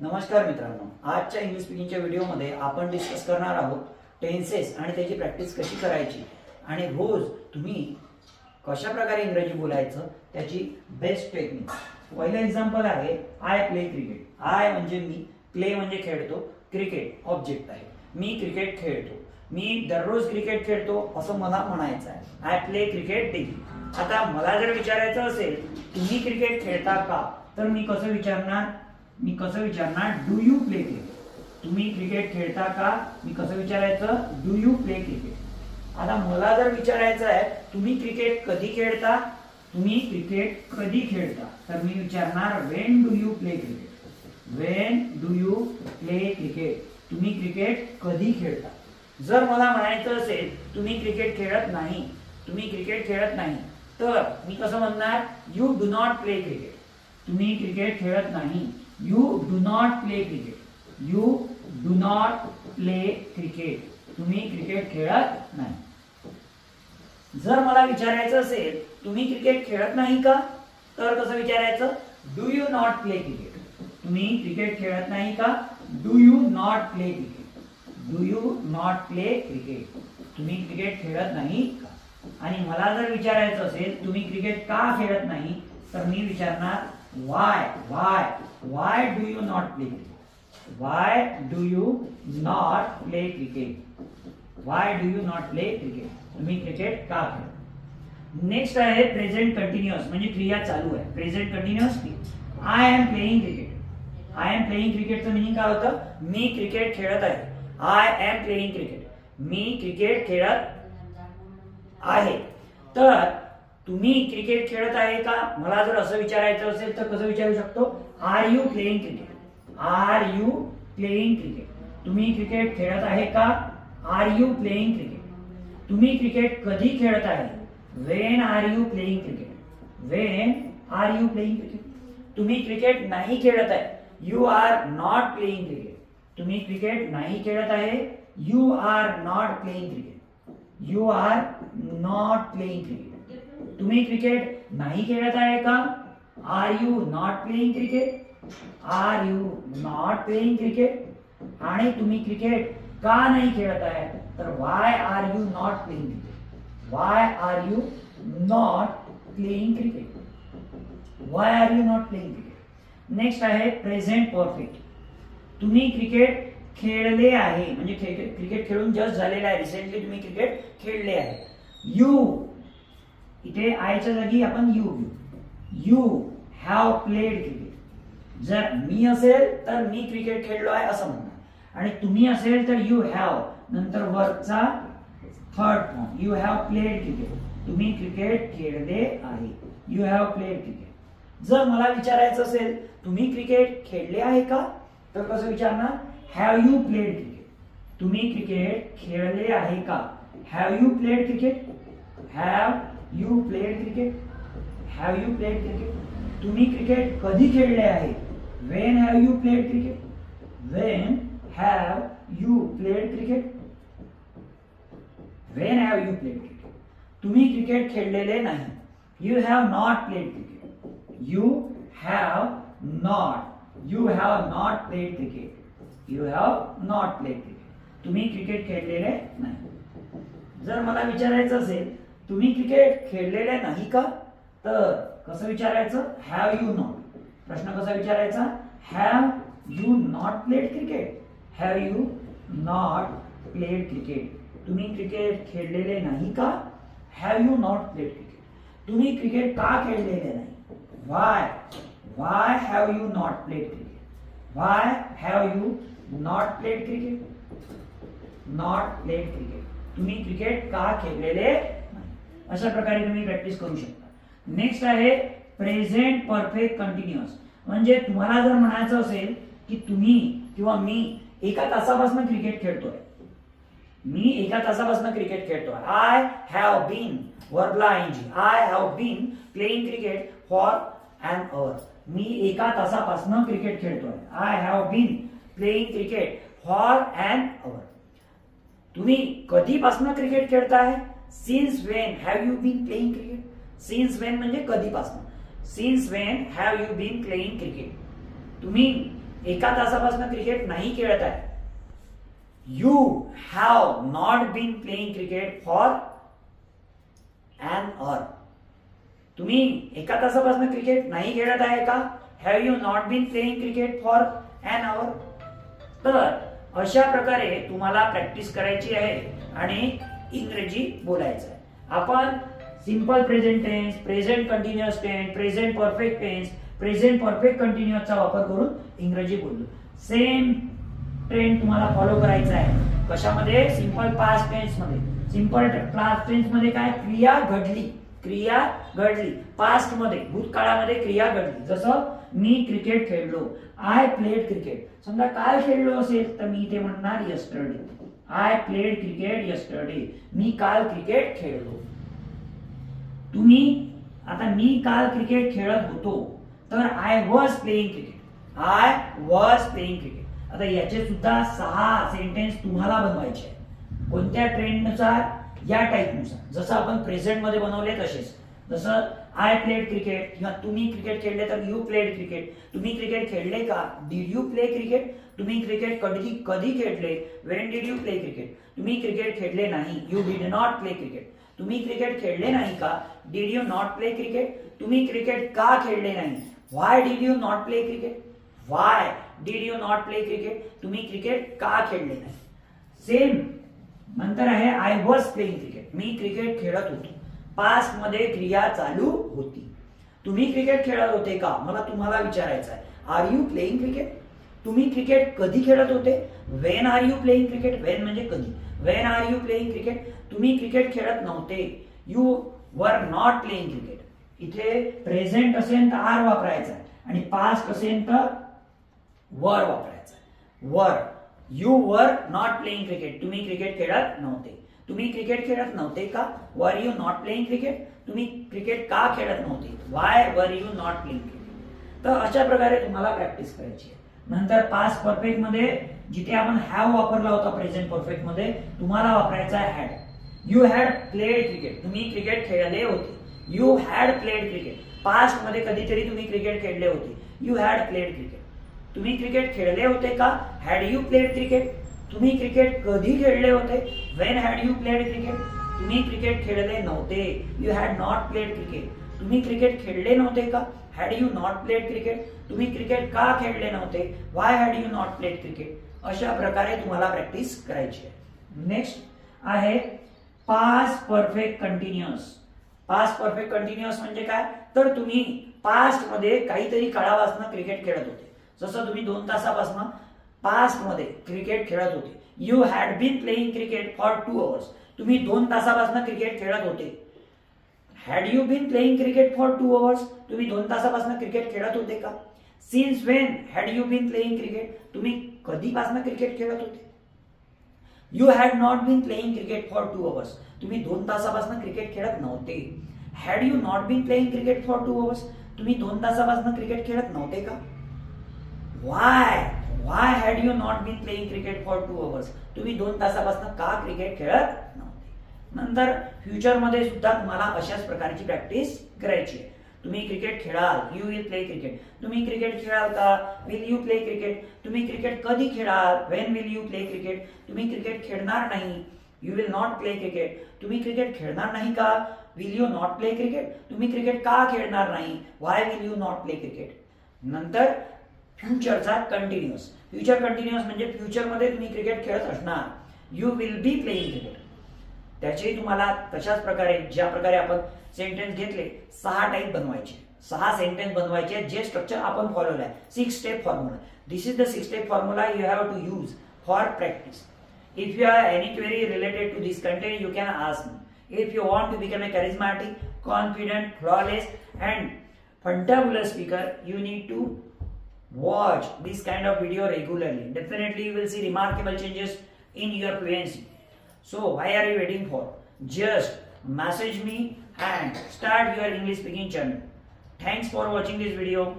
नमस्कार मित्रांनो, आजच्या इंग्लिश स्पीकिंगच्या व्हिडिओमध्ये आपण डिस्कस करणार आहोत टेन्सेस आणि त्याची प्रॅक्टिस कशी करायची आणि रोज तुम्ही कशा प्रकारे इंग्रजी बोलायचं त्याची बेस्ट टेक्निक. पहिलं एक्झाम्पल आहे आय प्ले क्रिकेट. आय म्हणजे मी, प्ले म्हणजे खेळतो, क्रिकेट ऑब्जेक्ट आहे. मी क्रिकेट खेळतो, मी दररोज क्रिकेट खेळतो असं मला म्हणायचं आहे. I play cricket daily. आता मला जर विचारायचं असेल तुम्ही क्रिकेट खेळता का, तर मी कसं विचारणार? Do you play cricket. तुम्ही क्रिकेट खेळता का, मी कसं विचारायचं? Do you play cricket. आता मला जर विचारायचं आहे तुम्ही क्रिकेट कधी खेळता, तर मी विचारणार when do you play cricket. When do you play cricket. तुम्ही क्रिकेट कधी खेळता. जर मला म्हणायचं असेल तुम्ही क्रिकेट खेळत नाही, तर मी कसं म्हणणार? You do not play cricket. तुम्ही क्रिकेट खेळत नाही, you do not play cricket. तुम्ही क्रिकेट खेळत नाही. जर मला विचारायचं असेल तुम्ही क्रिकेट खेळत नाही का, तर कसं विचारायचं? Do you not play cricket. तुम्ही क्रिकेट खेळत नाही का, do you not play cricket. तुम्ही क्रिकेट खेळत नाही का. आणि मला जर विचारायचं असेल तुम्ही क्रिकेट का खेळत नाही, तर मी विचारणार why do you not play cricket. तुम्ही क्रिकेट का खेळता. नेक्स्ट आहे प्रेझेंट कंटिन्युअस, म्हणजे क्रिया चालू आहे. Present continuous I am playing क्रिकेटचं मिनिंग काय होतं? मी क्रिकेट खेळत आहे. I am playing cricket. मी क्रिकेट खेळत आहे. तर तुम्ही क्रिकेट खेळत आहे का, मला जर असं विचारायचं असेल तर कसं विचारू शकतो? Are you playing cricket. तुम्ही क्रिकेट खेळत आहे का, आर यू प्लेइंग क्रिकेट. तुम्ही क्रिकेट कधी खेळत आहे, when are you playing cricket. तुम्ही क्रिकेट नाही खेळत आहे, you are not playing cricket. तुम्ही क्रिकेट नाही खेळत आहे, you are not playing cricket. तुम्ही क्रिकेट नाही खेळत आहे का, are you not playing cricket. आणि तुम्ही क्रिकेट का नाही खेळत आहे, तर why are you not playing cricket. Next आहे प्रेझेंट परफेक्ट. तुम्ही क्रिकेट खेळले आहे, म्हणजे क्रिकेट खेळून जस्ट झालेला आहे, रिसेंटली तुम्ही क्रिकेट खेळले आहे. यू, इथे आयच्या जागी आपण यू घेऊ. You have played cricket. जर मी असेल तर मी क्रिकेट खेळलो आहे असं म्हणणार, आणि तुम्ही असेल तर यू हॅव नंतर वर्कचा third form, you have played cricket. तुम्ही क्रिकेट खेळले आहे, यू हॅव प्लेड क्रिकेट. जर मला विचारायचं असेल तुम्ही क्रिकेट खेळले आहे का, तर कसं विचारणार? Have you played cricket. तुम्ही क्रिकेट खेळले आहे का, हॅव यू प्लेड क्रिकेट. तुम्ही क्रिकेट कधी खेळले आहे, when have you played cricket. तुम्ही क्रिकेट खेळलेले नाही, you have not played cricket. तुम्ही क्रिकेट खेळलेले नाही. जर मला विचारायचं असेल तुम्ही क्रिकेट खेळलेले नाही का, तर कसं विचारायचं? Have you not. प्रश्न कसा विचारायचा? Have you not played cricket. तुम्ही क्रिकेट खेळलेले नाही का, have you not played cricket. तुम्ही क्रिकेट का खेळलेले नाही, why have you not played cricket. तुम्ही क्रिकेट का खेळलेले नाही. अशा प्रकारे तुम्ही प्रॅक्टिस करू शकता. नेक्स्ट आहे प्रेझेंट परफेक्ट कंटिन्युअस, म्हणजे तुम्हाला जर म्हणायचं असेल की तुम्ही किंवा मी एका तासापासून क्रिकेट खेळतोय. आय हॅव बीन, वर्बला ING, I have been playing cricket for an hour. मी एका तासापासून क्रिकेट खेळतोय. I have been playing cricket for an hour. तुम्ही कधीपासून क्रिकेट खेळताय? Since when have you been playing cricket. Since when म्हणजे कधीपासून. Since when have you been playing cricket. तुम्ही एका तासापासून क्रिकेट नाही खेळत आहे. You have not been playing cricket for an hour. तुम्ही एका तासापासून क्रिकेट नाही खेळत आहे का? Have you not been playing cricket for an hour. तर अशा प्रकारे तुम्हाला प्रॅक्टिस करायची आहे आणि इंग्रजी बोलायचं आहे. आपण simple present tense, present continuous tense, present perfect tense, present perfect कंटिन्युअसचा वापर करून इंग्रजी बोललो. सेम ट्रेंड तुम्हाला फॉलो करायचा आहे. कशामध्ये? सिंपल पास्ट टेन्स मध्ये. सिंपल पास्ट टेन्स मध्ये काय? क्रिया घडली. पास्ट मध्ये भूतकाळामध्ये क्रिया घडली. जसं मी क्रिकेट खेळलो, आय प्लेड क्रिकेट. समजा काल खेळलो असेल तर मी इथे म्हणणार yesterday. I played cricket yesterday. मी काल क्रिकेट खेळलो. तुम्ही आता मी काल क्रिकेट खेळत होतो तर I was playing cricket. I was playing cricket. आता याचे सुद्धा 6 सेंटेन्स तुम्हाला बनवायचे आहे. कोणत्या ट्रेंडनुसार? या टाईपनुसार. जसं आपण प्रेझेंट मध्ये बनवले तसेच. जसं आय प्लेड क्रिकेट किंवा तुम्ही क्रिकेट खेळले तर यू प्लेड क्रिकेट. तुम्ही क्रिकेट खेळले का? Did you play cricket? तुम्ही क्रिकेट कधी खेळले? When did you play cricket? तुम्ही क्रिकेट खेळले नाही. You did not play cricket. तुम्ही क्रिकेट खेळले नाही का? Did you not play cricket? तुम्ही क्रिकेट का खेळले नाही? Why did you not play cricket? Why did you not play cricket? तुम्ही क्रिकेट का खेळले नाही? सेम नंतर आहे आय वॉज प्लेइंग क्रिकेट. मी क्रिकेट खेळत होतो. पास्ट मध्ये क्रिया चालू होती. तुम्ही क्रिकेट खेळत होते का? मला तुम्हाला विचारायचं आहे. Are you playing cricket? तुम्ही क्रिकेट कधी खेळत होते? When are you playing cricket? When म्हणजे कधी. When are you playing cricket? तुम्ही क्रिकेट खेळत नव्हते. You were not playing cricket. इथे प्रेझेंट असेल तर आर वापरायचा आणि पास्ट असेल तर वर वापरायचा. वर. You were not playing cricket. तुम्ही क्रिकेट खेळत नव्हते. तुम्ही क्रिकेट खेळत नव्हते का? Were you not playing cricket? तुम्ही क्रिकेट का खेळत नव्हते? व्हाय were you not playing cricket? तर अशा प्रकारे तुम्हाला प्रॅक्टिस करायची आहे. नंतर पास्ट परफेक्ट मध्ये जिथे आपण हॅव वापरला होता प्रेझेंट परफेक्ट मध्ये तुम्हाला वापरायचा आहे had. You had played cricket. तुम्ही क्रिकेट खेळले होते. You had played cricket. Past मध्ये कधीतरी तुम्ही क्रिकेट खेळले होते. You had played cricket. तुम्ही क्रिकेट खेळले होते का? Had you played cricket? तुम्ही क्रिकेट कधी खेळले होते? When had you played cricket? तुम्ही क्रिकेट खेळले नव्हते. You had not played cricket. तुम्ही क्रिकेट खेळले नव्हते का? Had you not played cricket? तुम्ही क्रिकेट का खेळले नव्हते? Why had you not played cricket? अशा प्रकारे तुम्हाला प्रॅक्टिस करायची आहे. नेक्स्ट आहे past perfect continuous. Past perfect continuous म्हणजे काय? तर तुम्ही पास्ट मध्ये काहीतरी काळापासून क्रिकेट खेळत होते. जसं तुम्ही 2 तासापासून पास्ट मध्ये क्रिकेट खेळत होते. You had been playing cricket for 2 hours. तुम्ही 2 तासापासून क्रिकेट खेळत होते. Had you been playing cricket for 2 hours? तुम्ही 2 तासापासून क्रिकेट खेळत होते का? Since when had you been playing cricket? तुम्ही कधीपासून क्रिकेट खेळत होते? You had not been playing cricket for 2 hours. तुम्ही 2 तासापासून क्रिकेट खेळत नव्हते. Had you not been playing cricket for 2 hours? तुम्ही 2 तासापासून क्रिकेट खेळत नव्हते का? Why had you not been playing cricket for 2 hours? तुम्ही 2 तासापासून का क्रिकेट खेळत नव्हते? नंतर फ्युचर मध्ये सुद्धा तुम्हाला अशाच प्रकारची प्रॅक्टिस करायची आहे. तुम्ही क्रिकेट खेळाल. You will play cricket. तुम्ही क्रिकेट खेळाल का? Will you play cricket? तुम्ही क्रिकेट कधी खेळाल? When will you play cricket? तुम्ही क्रिकेट खेळणार नाही. You will not play cricket. तुम्ही क्रिकेट खेळणार नाही का? Will you not play cricket? तुम्ही क्रिकेट का खेळणार नाही? Why will you not play cricket? नंतर फ्युचरचा कंटिन्युअस. फ्युचर कंटिन्युअस म्हणजे फ्युचर मध्ये तुम्ही क्रिकेट खेळत असणार. You will be playing cricket. त्याचे तुम्हाला तशाच प्रकारे ज्या प्रकारे आपण सेंटेन्स घेतले 6 टाईप बनवायचे. 6 सेंटेन्स बनवायचे जे स्ट्रक्चर आपण फॉलो आहे. 6 step formula. This is the 6 step formula you have to use for practice. If you have any query related to this content, you can ask me. If you want to become a charismatic, confident, flawless, and fantabulous speaker, you need to watch this kind of video regularly. Definitely, you will see remarkable changes in your fluency. So, why are you waiting for? Just message me and start your English speaking channel. Thanks for watching this video.